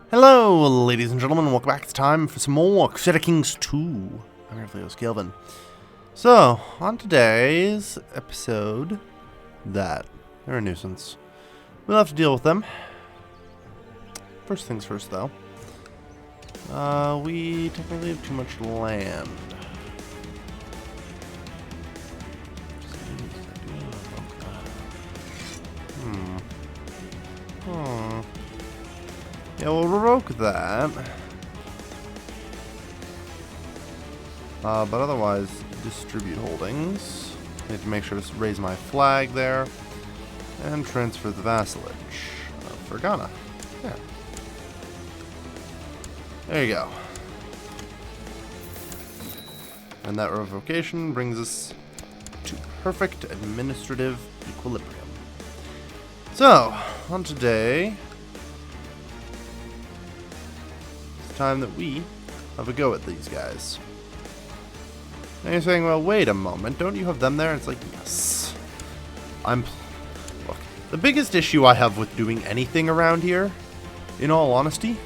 Hello, ladies and gentlemen, welcome back. It's time for some more Crusader Kings 2. I'm your host, Kelvin. So, on today's episode, they're a nuisance. We'll have to deal with them. First things first, though. We technically have too much land. Yeah, we'll revoke that. But otherwise, distribute holdings. Need to make sure to raise my flag there. And transfer the vassalage for Ghana. Yeah. There you go. And that revocation brings us to perfect administrative equilibrium. So, on today, it's time that we have a go at these guys. And you're saying, well, wait a moment, don't you have them there? It's like, yes. Look, the biggest issue I have with doing anything around here, in all honesty,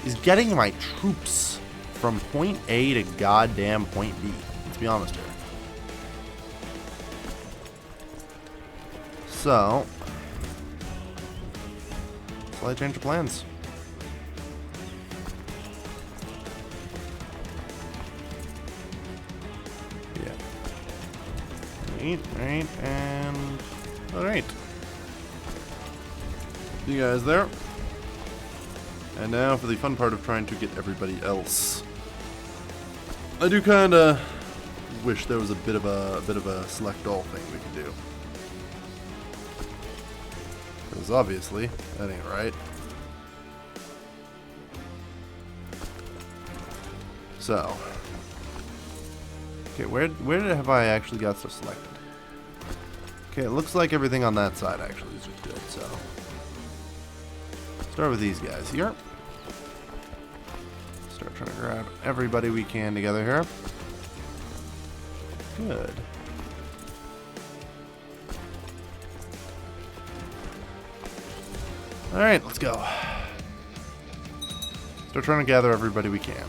is getting my troops from point A to goddamn point B. Let's be honest here. So, slight change of plans. Yeah. Right, and alright. You guys there. And now for the fun part of trying to get everybody else. I do kinda wish there was a bit of a select all thing we could do. Because obviously, that ain't right. So. Okay, where have I actually got so selected? Okay, it looks like everything on that side actually is just good, so. Start with these guys here. Start trying to grab everybody we can together here. Good. Alright, let's go. Start trying to gather everybody we can.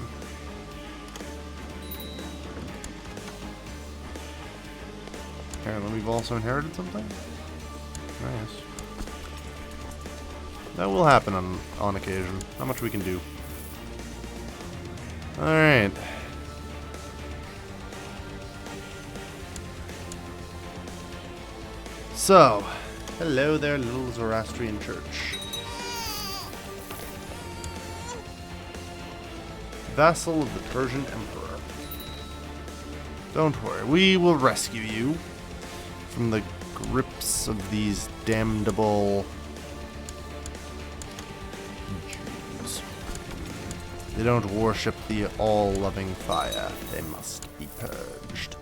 Apparently we've also inherited something. Nice. That will happen on occasion. Not much we can do. Alright. So, hello there, little Zoroastrian church. Vassal of the Persian Emperor. Don't worry, we will rescue you from the grips of these damnable Jews. They don't worship the all-loving fire. They must be purged.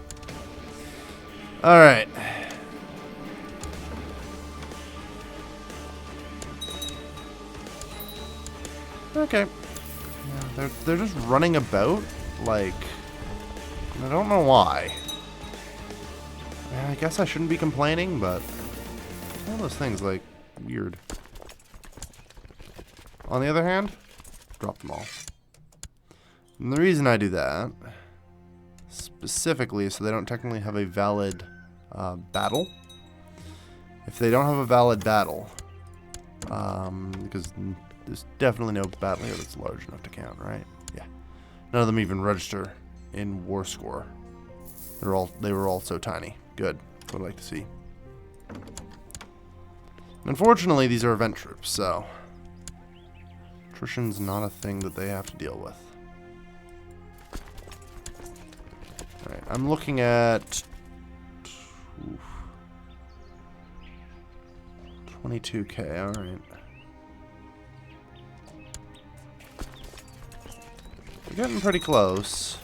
Alright. Okay. Yeah, they're just running about, like, I don't know why. I guess I shouldn't be complaining, but all those things, like, weird. On the other hand, drop them all. And the reason I do that, specifically, is so they don't technically have a valid battle. If they don't have a valid battle, because there's definitely no battle here that's large enough to count, right? Yeah. None of them even register in war score. They were all so tiny. Good. That's what I like to see. Unfortunately, these are event troops, so attrition's not a thing that they have to deal with. Alright, I'm looking at 22k, alright. We're getting pretty close.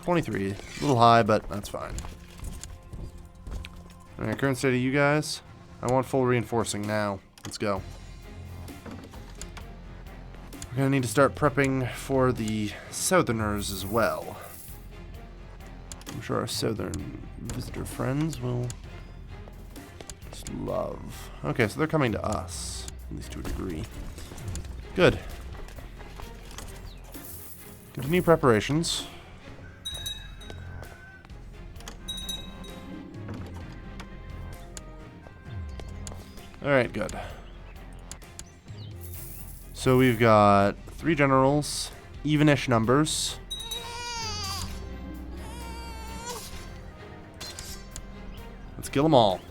23. A little high, but that's fine. Alright, current state of you guys. I want full reinforcing now. Let's go. We're gonna need to start prepping for the southerners as well. I'm sure our southern visitor friends will just love. Okay, so they're coming to us, at least to a degree. Good. Continue preparations. Alright, good. So we've got 3 generals, even-ish numbers. Let's kill them all.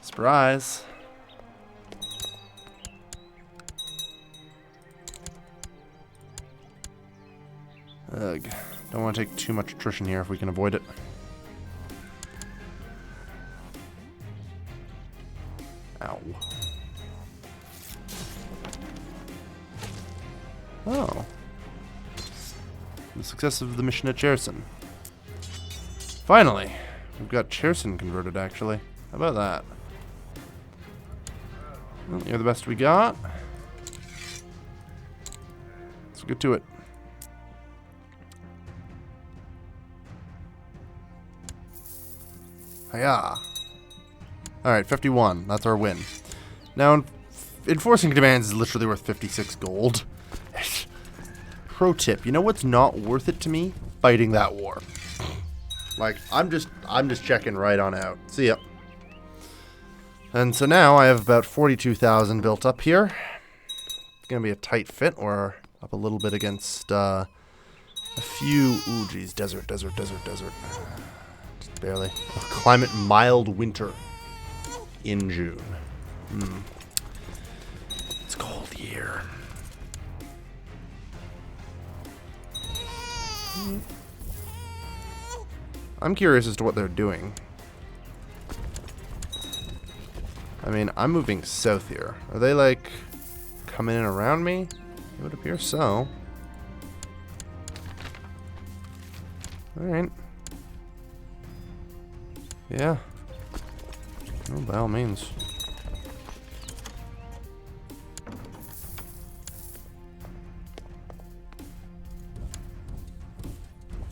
Surprise. Ugh. Don't want to take too much attrition here if we can avoid it. Ow. Oh. The success of the mission at Cherson. Finally! We've got Cherson converted, actually. How about that? Well, you're the best we got. Let's get to it. Hiya! Alright, 51. That's our win. Now, enforcing demands is literally worth 56 gold. Pro tip, you know what's not worth it to me? Fighting that war. Like, I'm just checking right on out. See ya. And so now I have about 42,000 built up here. It's gonna be a tight fit. We're up a little bit against a few... Ooh, geez, desert. Just barely. Climate mild winter in June. It's cold here. I'm curious as to what they're doing. I mean, I'm moving south here. Are they, like, coming in around me? It would appear so. Alright. Yeah. Well, by all means.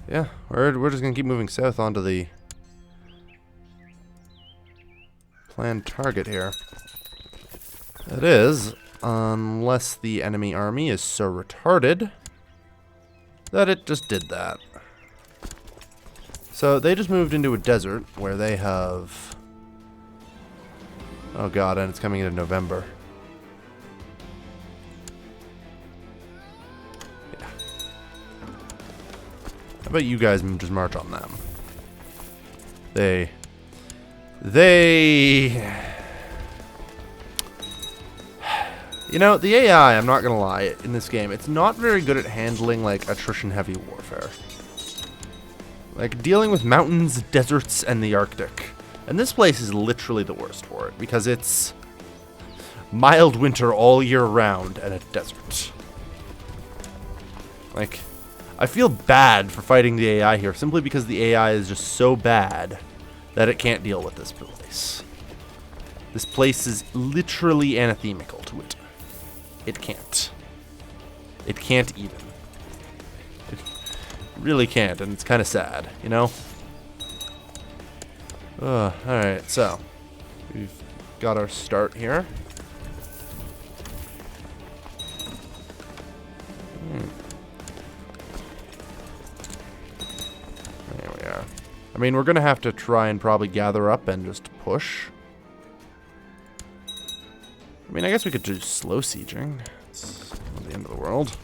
Yeah, we're just gonna keep moving south onto the planned target here. It is, unless the enemy army is so retarded that it just did that. So they just moved into a desert where they have... Oh god, and it's coming into November. Yeah. How about you guys just march on them? They... You know, the AI, I'm not gonna lie, in this game, it's not very good at handling, like, attrition-heavy warfare. Like, dealing with mountains, deserts, and the Arctic. And this place is literally the worst for it, because it's mild winter all year round and a desert. Like, I feel bad for fighting the AI here, simply because the AI is just so bad that it can't deal with this place. This place is literally anathemical to it. It can't. It can't even. It really can't, and it's kind of sad, you know? Alright, so we've got our start here. There we are. I mean, we're going to have to try and probably gather up and just push. I mean, I guess we could do slow sieging. It's not the end of the world.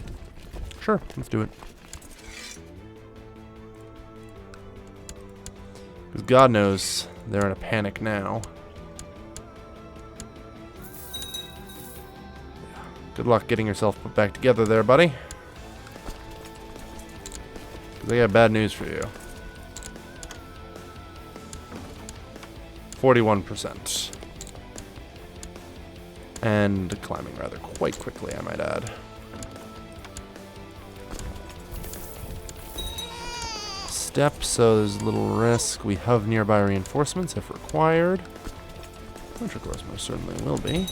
Sure, let's do it. Because God knows they're in a panic now. Good luck getting yourself put back together there, buddy. Because I got bad news for you. 41%. And climbing rather quite quickly, I might add. Step, so there's a little risk. We have nearby reinforcements if required. Which of course most certainly will be.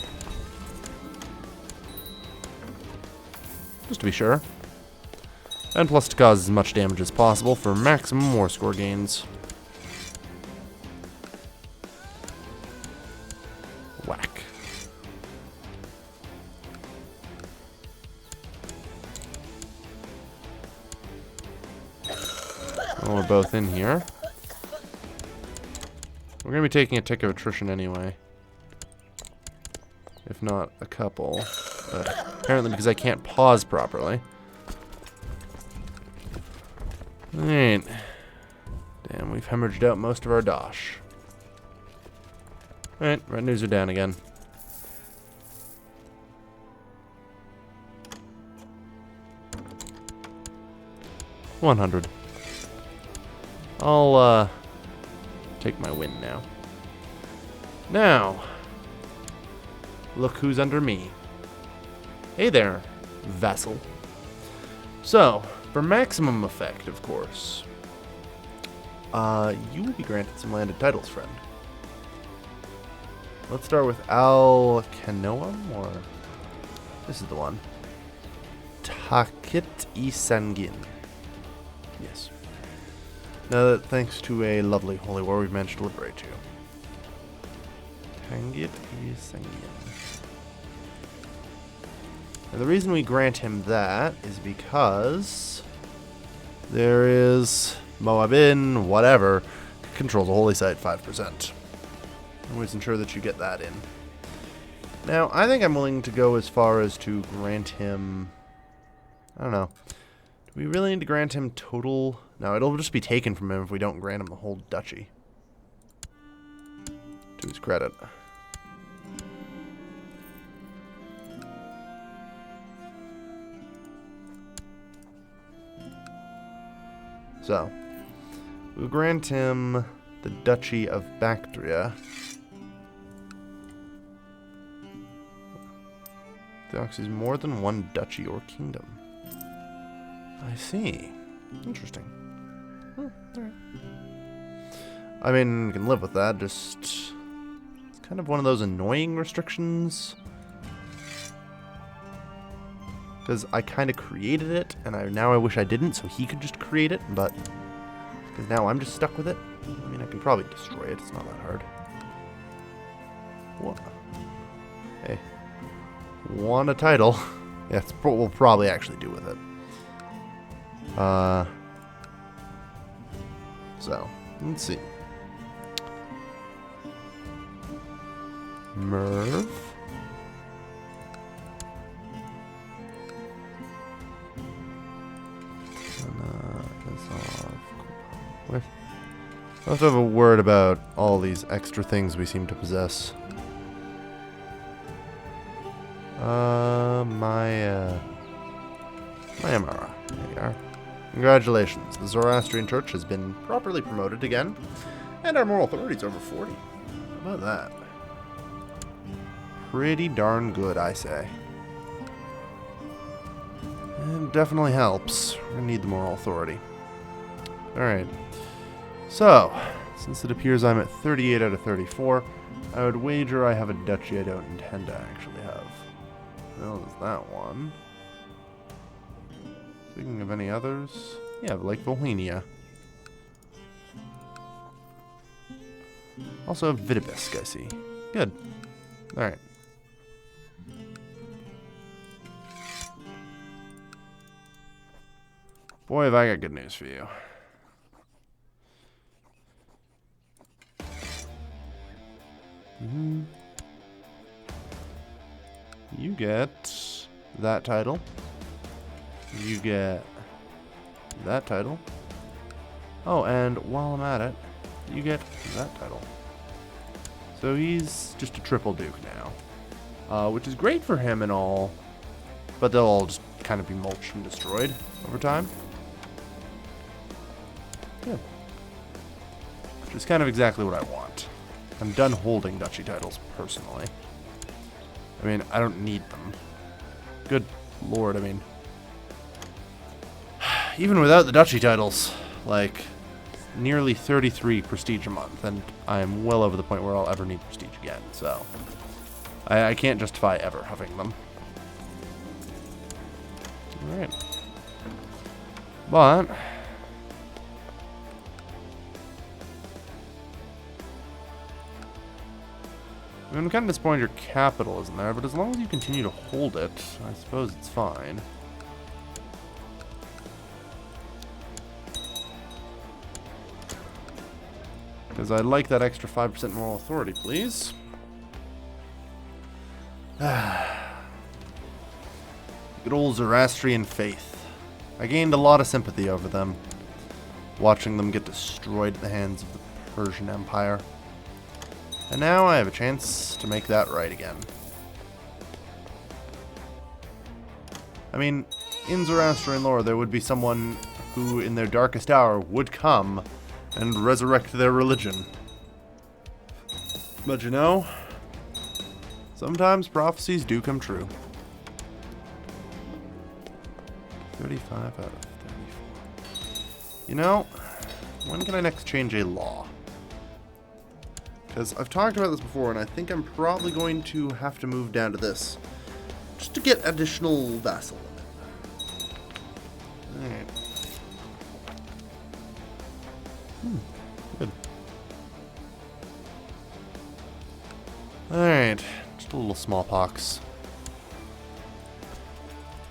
Just to be sure. And plus to cause as much damage as possible for maximum war score gains. Whack. Well, we're both in here. We're going to be taking a tick of attrition anyway. If not a couple. But apparently because I can't pause properly. Alright. Damn, we've hemorrhaged out most of our dosh. Alright, retinues are down again. $100. I'll, take my win now. Now, look who's under me. Hey there, vassal. So, for maximum effect, of course, you will be granted some landed titles, friend. Let's start with Al-Kanoam, or... This is the one. Takit Isangin. Yes. Now that thanks to a lovely holy war, we've managed to liberate you. Tangit Isangin. Now the reason we grant him that is because there is Moabin, whatever, controls a holy site 5%. Always ensure that you get that in. Now, I think I'm willing to go as far as to grant him... I don't know. Do we really need to grant him total... No, it'll just be taken from him if we don't grant him the whole duchy. To his credit. So, we'll grant him the Duchy of Bactria. Theoxy's more than one duchy or kingdom. I see. Interesting. Alright. I mean, you can live with that, just... It's kind of one of those annoying restrictions. Because I kind of created it, and now I wish I didn't, so he could just create it, but... Because now I'm just stuck with it. I mean, I can probably destroy it, it's not that hard. What? Hey. Want a title? Yeah, that's what we'll probably actually do with it. So, let's see. Merv. Let's have a word about all these extra things we seem to possess. Mayamara. There you are. Congratulations. The Zoroastrian Church has been properly promoted again, and our moral authority is over 40. How about that? Pretty darn good, I say. It definitely helps. We're gonna need the moral authority. Alright. So, since it appears I'm at 38 out of 34, I would wager I have a duchy I don't intend to actually have. Well, there's that one. Speaking of any others, yeah, Lake Bohemia. Also Vitibisk, I see. Good. Alright. Boy, have I got good news for you. You get that title. You get that title. Oh, and while I'm at it, you get that title. So he's just a triple duke now, which is great for him and all, but they'll all just kind of be mulched and destroyed over time. Yeah. Which is kind of exactly what I want. I'm done holding duchy titles, personally. I mean, I don't need them. Good lord, I mean... Even without the duchy titles, like, nearly 33 prestige a month, and I am well over the point where I'll ever need prestige again, so... I can't justify ever having them. Alright. But... I mean, I'm kind of disappointed your capital isn't there, but as long as you continue to hold it, I suppose it's fine. Because I'd like that extra 5% moral authority, please. Good old Zoroastrian faith. I gained a lot of sympathy over them, watching them get destroyed at the hands of the Persian Empire. And now I have a chance to make that right again. I mean, in Zoroastrian lore, there would be someone who, in their darkest hour, would come and resurrect their religion. But you know, sometimes prophecies do come true. 35 out of 34. You know, when can I next change a law? Because I've talked about this before, and I think I'm probably going to have to move down to this. Just to get additional vassal limit. Alright. Good. Alright. Just a little smallpox.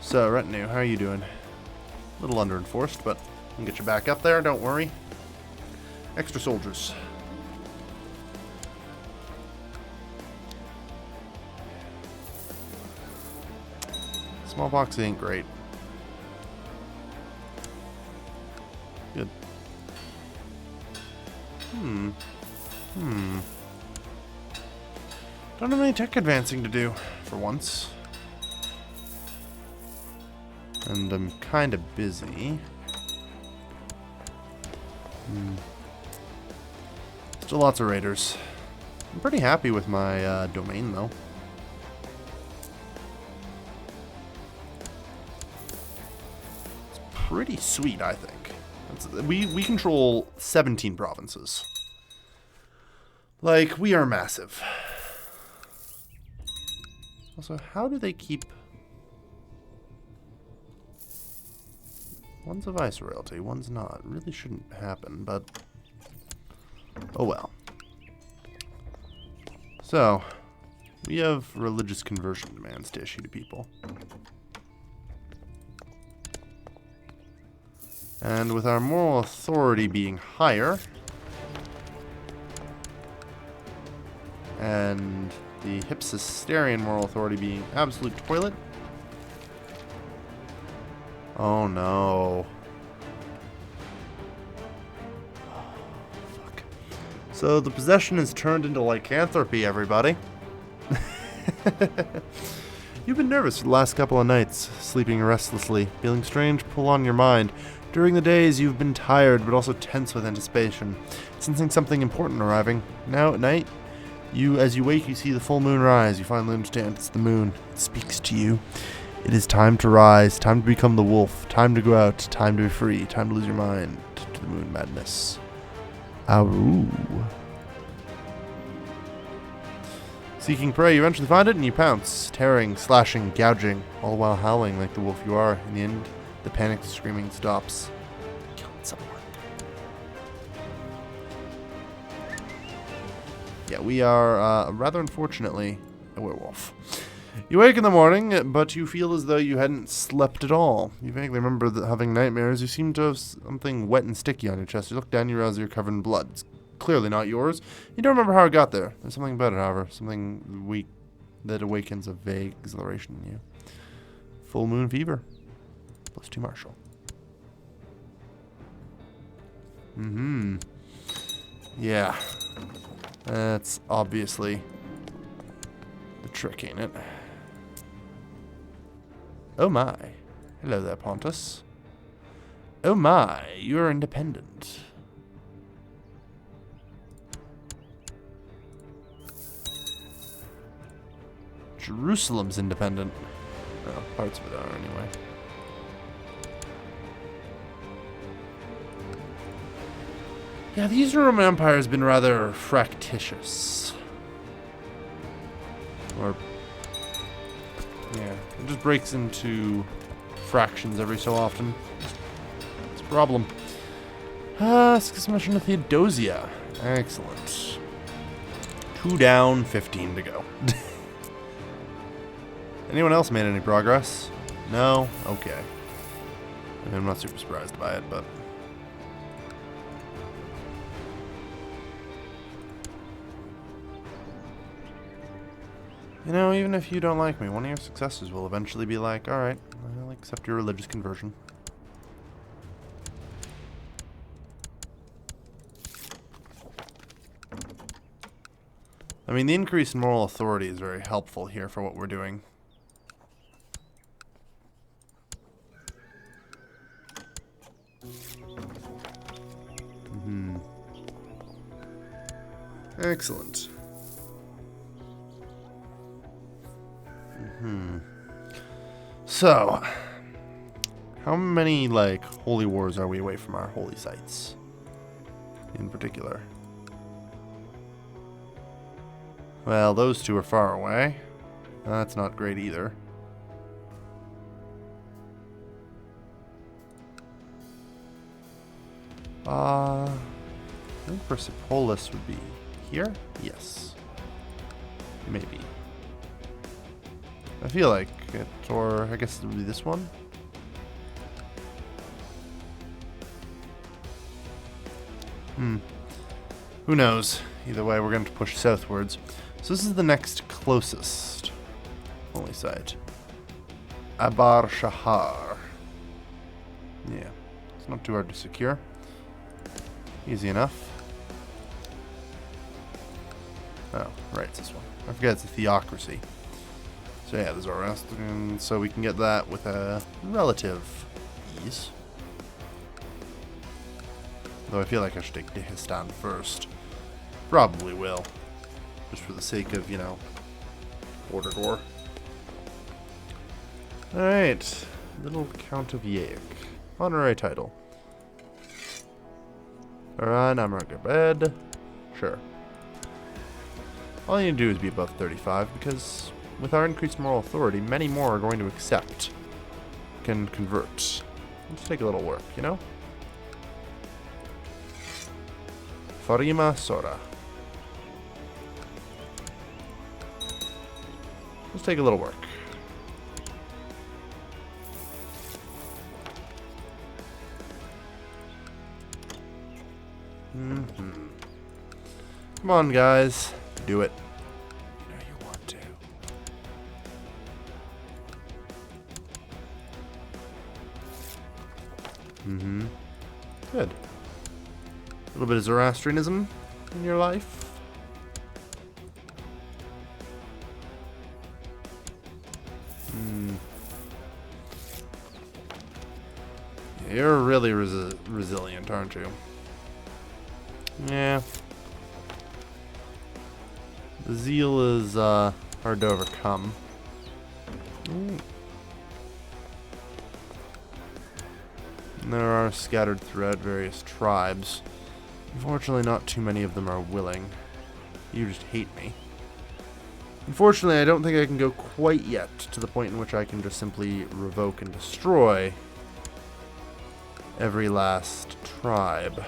So, retinue, how are you doing? A little under-enforced, but we can get you back up there, don't worry. Extra soldiers. Smallpox ain't great. Good. Don't have any tech advancing to do, for once. And I'm kind of busy. Still lots of raiders. I'm pretty happy with my domain, though. It's pretty sweet, I think. We control 17 provinces. Like, we are massive. Also, how do they keep... One's a vice royalty, one's not. It really shouldn't happen, but... oh well. So, we have religious conversion demands to issue to people. And with our moral authority being higher... and the Hypsisterian moral authority being absolute toilet... oh no. Oh, fuck. So the possession is turned into lycanthropy, everybody. You've been nervous for the last couple of nights, sleeping restlessly, feeling strange pull on your mind. During the days, you've been tired, but also tense with anticipation, sensing something important arriving. Now at night, as you wake, you see the full moon rise. You finally understand it's the moon. It speaks to you. It is time to rise, time to become the wolf, time to go out, time to be free, time to lose your mind to the moon madness. Aru. Seeking prey, you eventually find it and you pounce, tearing, slashing, gouging, all the while howling like the wolf you are. In the end, the panicked screaming stops. Killed someone. Yeah, we are, rather unfortunately, a werewolf. You wake in the morning, but you feel as though you hadn't slept at all. You vaguely remember having nightmares. You seem to have something wet and sticky on your chest. You look down, you realize you're covered in blood. It's clearly not yours. You don't remember how it got there. There's something about it, however. Something weak that awakens a vague exhilaration in you. Full moon fever. +2 martial. Yeah. That's obviously the trick, ain't it? Oh my. Hello there, Pontus. Oh my, you're independent. Jerusalem's independent. Oh, parts of it are anyway. Yeah, the Eastern Roman Empire has been rather fractious. Or... yeah, it just breaks into fractions every so often. It's a problem. Schismation of Theodosia. Excellent. 2 down, 15 to go. Anyone else made any progress? No? Okay. I mean, I'm not super surprised by it, but... You know, even if you don't like me, one of your successors will eventually be like, alright, I'll accept your religious conversion. I mean, the increase in moral authority is very helpful here for what we're doing. Excellent. So, how many, like, holy wars are we away from our holy sites? In particular. Well, those two are far away. That's not great either. I think Persepolis would be here? Yes. Maybe. I feel like it, or I guess it would be this one. Who knows? Either way, we're going to push southwards. So this is the next closest holy site. Abar Shahar. Yeah, it's not too hard to secure. Easy enough. Oh, right, it's this one. I forget it's a theocracy. So yeah, the Zoroastrian, so we can get that with a relative ease. Though I feel like I should take Dehistan first. Probably will. Just for the sake of, you know, Border Gore. Alright. Little Count of Yaic. Honorary title. Alright, I'm gonna go to bed. Sure. All you need to do is be above 35, because with our increased moral authority, many more are going to accept. Can convert. Let's take a little work, you know? Farima Sora. Let's take a little work. Come on, guys. Do it. I know you want to. Good. A little bit of Zoroastrianism in your life. You're really resilient, aren't you? Yeah. The zeal is hard to overcome. And there are scattered throughout various tribes. Unfortunately, not too many of them are willing. You just hate me. Unfortunately, I don't think I can go quite yet to the point in which I can just simply revoke and destroy every last tribe.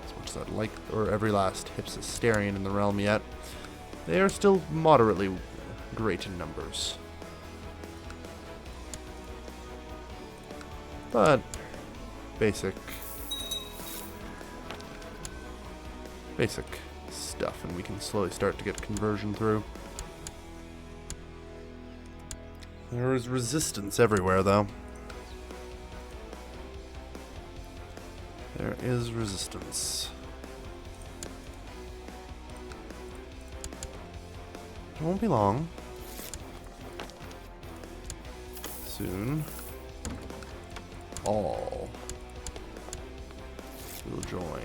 As much as I'd like, or every last Hypsisterian in the realm yet. They are still moderately great in numbers. But basic stuff, and we can slowly start to get conversion through. There is resistance everywhere, though. There is resistance. It won't be long. Soon. All will join.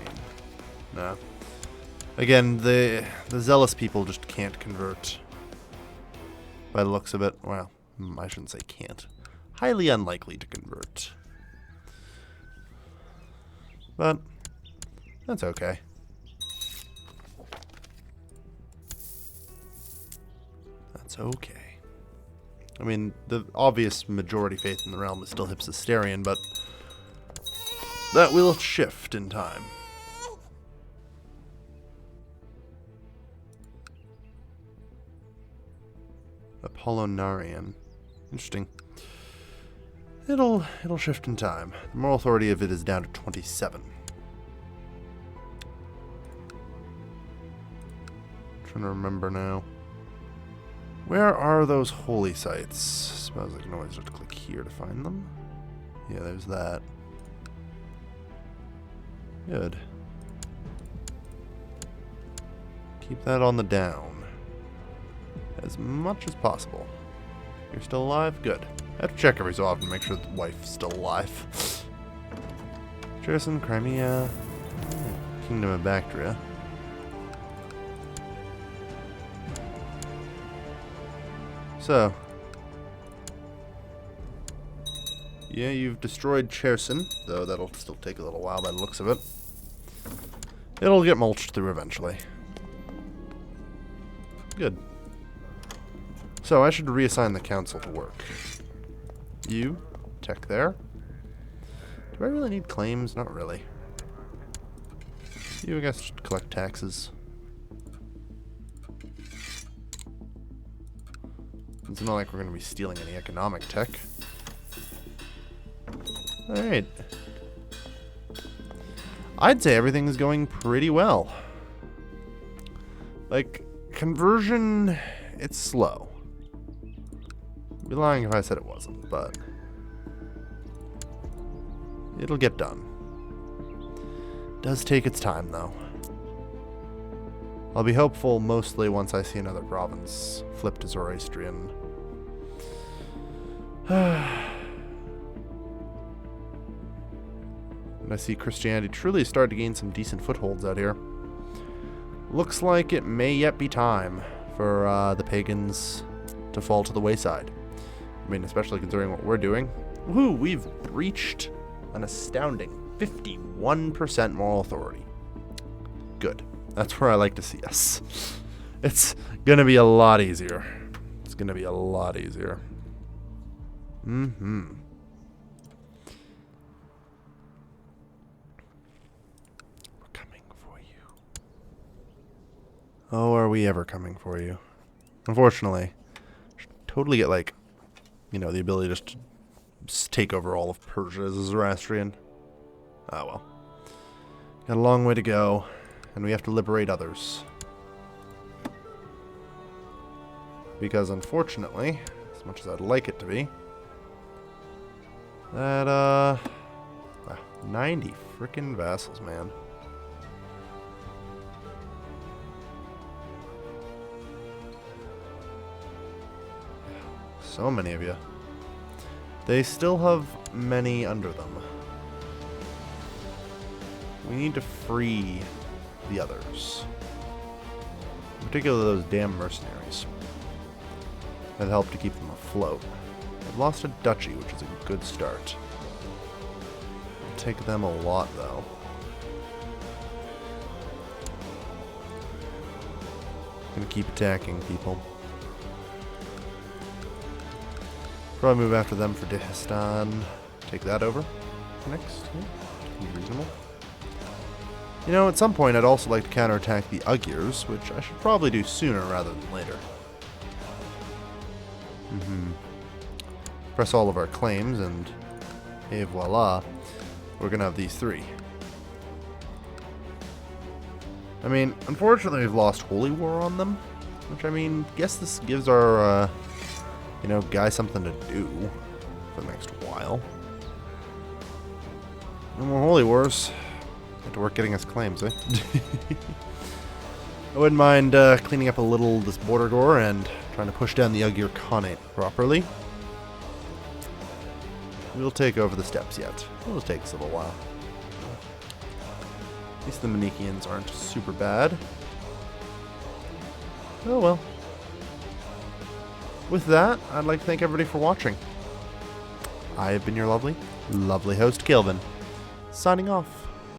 Nah. Again, the zealous people just can't convert. By the looks of it, well, I shouldn't say can't. Highly unlikely to convert. But that's okay. That's okay. I mean, the obvious majority faith in the realm is still Hypsisterian, but that will shift in time. Apollonarian. Interesting. It'll shift in time. The moral authority of it is down to 27. Trying to remember now. Where are those holy sites? Suppose I can always just click here to find them. Yeah, there's that. Good. Keep that on the down. As much as possible. You're still alive? Good. I have to check every so often to make sure the wife's still alive. Attrition, Crimea, Kingdom of Bactria. So. Yeah, you've destroyed Cherson, though that'll still take a little while by the looks of it. It'll get mulched through eventually. Good. So I should reassign the council to work. You, tech there. Do I really need claims? Not really. You, I guess, should collect taxes. It's not like we're going to be stealing any economic tech. Alright. I'd say everything is going pretty well. Like, conversion, it's slow. I'd be lying if I said it wasn't, but it'll get done. Does take its time, though. I'll be hopeful mostly once I see another province flip to Zoroastrian. And I see Christianity truly start to gain some decent footholds out here. Looks like it may yet be time for the pagans to fall to the wayside. I mean, especially considering what we're doing. Woohoo, we've reached an astounding 51% moral authority. Good. That's where I like to see us. It's gonna be a lot easier. It's gonna be a lot easier. Mm-hmm. We're coming for you. Oh, are we ever coming for you? Unfortunately, should totally get, like, you know, the ability just to take over all of Persia as a Zoroastrian. Ah, well. Got a long way to go, and we have to liberate others. Because, unfortunately, as much as I'd like it to be, that, 90 frickin' vassals, man. So many of you. They still have many under them. We need to free the others. In particular, those damn mercenaries. That help to keep them afloat. I've lost a duchy, which is a good start. It'll take them a lot, though. Gonna keep attacking people. Probably move after them for Dagestan. Take that over next. Yeah, reasonable. You know, at some point I'd also like to counterattack the Ugyrs, which I should probably do sooner rather than later. Press all of our claims, and et voila, we're gonna have these three. I mean, unfortunately we've lost Holy War on them, which, I mean, guess this gives our, you know, guy something to do for the next while. No more Holy Wars. Have to work getting us claims, eh? I wouldn't mind cleaning up a little this border gore and trying to push down the Ugyr Khanate properly. We'll take over the steppes yet. It'll take us a little while. At least the Manichaeans aren't super bad. Oh well. With that, I'd like to thank everybody for watching. I have been your lovely host, Kelvin, signing off.